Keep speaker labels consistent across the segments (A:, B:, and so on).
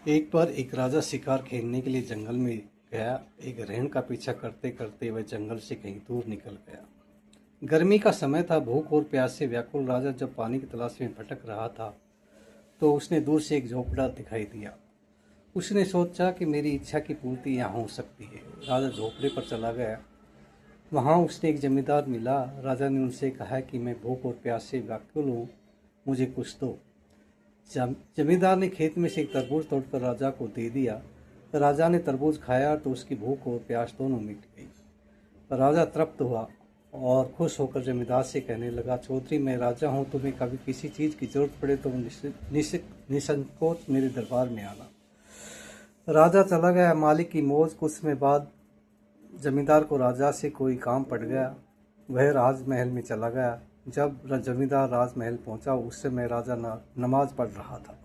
A: एक बार एक राजा शिकार खेलने के लिए जंगल में गया। एक हरिण का पीछा करते करते वह जंगल से कहीं दूर निकल गया। गर्मी का समय था। भूख और प्यास से व्याकुल राजा जब पानी की तलाश में भटक रहा था तो उसने दूर से एक झोपड़ा दिखाई दिया। उसने सोचा कि मेरी इच्छा की पूर्ति यहाँ हो सकती है। राजा झोपड़े पर चला गया। वहाँ उसने एक जमींदार मिला। राजा ने उनसे कहा कि मैं भूख और प्यास से व्याकुल हूँ, मुझे कुछ दो। जमींदार ने खेत में से एक तरबूज तोड़कर राजा को दे दिया। राजा ने तरबूज खाया तो उसकी भूख और प्यास दोनों मिट गई। राजा तृप्त हुआ और खुश होकर जमींदार से कहने लगा, चौधरी मैं राजा हूँ, तुम्हें कभी किसी चीज़ की जरूरत पड़े तो निसंकोच मेरे दरबार में आना। राजा चला गया। मालिक की मौज। कुछ समय बाद जमींदार को राजा से कोई काम पड़ गया। वह राजमहल में चला गया। जब जमींदार राजमहल पहुंचा उस समय राजा नमाज पढ़ रहा था।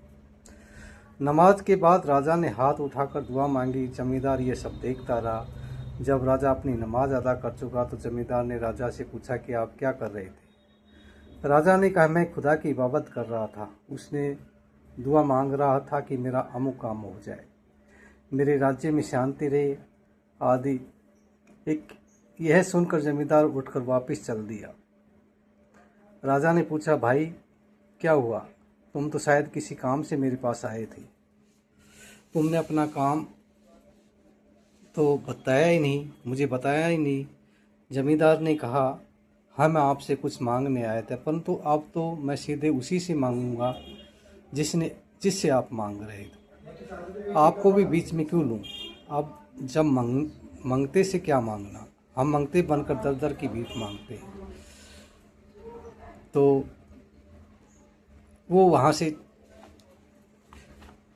A: नमाज के बाद राजा ने हाथ उठाकर दुआ मांगी। जमींदार ये सब देखता रहा। जब राजा अपनी नमाज अदा कर चुका तो जमींदार ने राजा से पूछा कि आप क्या कर रहे थे। राजा ने कहा, मैं खुदा की इबादत कर रहा था। उसने दुआ मांग रहा था कि मेरा अमुक काम हो जाए, मेरे राज्य में शांति रहे आदि। यह सुनकर जमींदार उठकर वापस चल दिया। राजा ने पूछा, भाई क्या हुआ? तुम तो शायद किसी काम से मेरे पास आए थे, तुमने अपना काम तो बताया ही नहीं, मुझे बताया ही नहीं। जमींदार ने कहा, हाँ मैं आपसे कुछ मांगने आया था, परंतु अब तो मैं सीधे उसी से मांगूंगा जिससे आप मांग रहे थे। आपको भी बीच में क्यों लूँ? अब जब मांगते से क्या मांगना, हम मांगते बनकर दर दर की भीख मांगते हैं। तो वो वहाँ से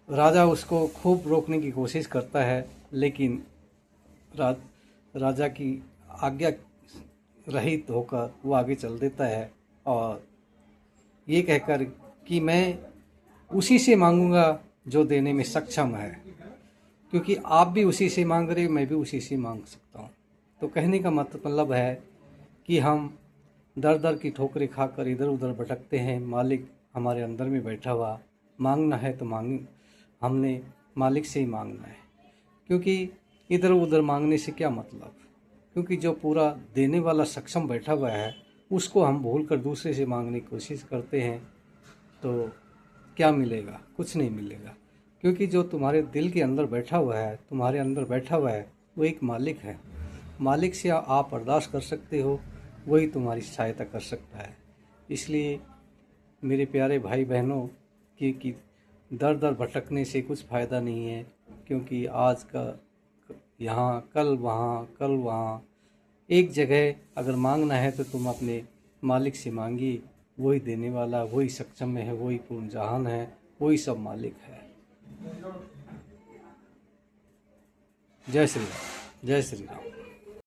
A: राजा उसको खूब रोकने की कोशिश करता है, लेकिन राजा की आज्ञा रहित होकर वो आगे चल देता है और ये कहकर कि मैं उसी से मांगूंगा जो देने में सक्षम है, क्योंकि आप भी उसी से मांग रहे, मैं भी उसी से मांग सकता हूँ। तो कहने का मतलब है कि हम दर दर की ठोकरें खाकर इधर उधर भटकते हैं। मालिक हमारे अंदर में बैठा हुआ, मांगना है तो हमने मालिक से ही मांगना है, क्योंकि इधर उधर मांगने से क्या मतलब, क्योंकि जो पूरा देने वाला सक्षम बैठा हुआ है उसको हम भूलकर दूसरे से मांगने की कोशिश करते हैं तो क्या मिलेगा? कुछ नहीं मिलेगा, क्योंकि जो तुम्हारे दिल के अंदर बैठा हुआ है, तुम्हारे अंदर बैठा हुआ है, वो एक मालिक है। मालिक से आप अरदास कर सकते हो, वही तुम्हारी सहायता कर सकता है। इसलिए मेरे प्यारे भाई बहनों कि दर दर भटकने से कुछ फ़ायदा नहीं है, क्योंकि आज का यहाँ कल वहाँ एक जगह अगर मांगना है तो तुम अपने मालिक से मांगी। वही देने वाला, वही सक्षम है, वही पूर्ण जहान है, वही सब मालिक है। जय श्री राम, जय श्री राम।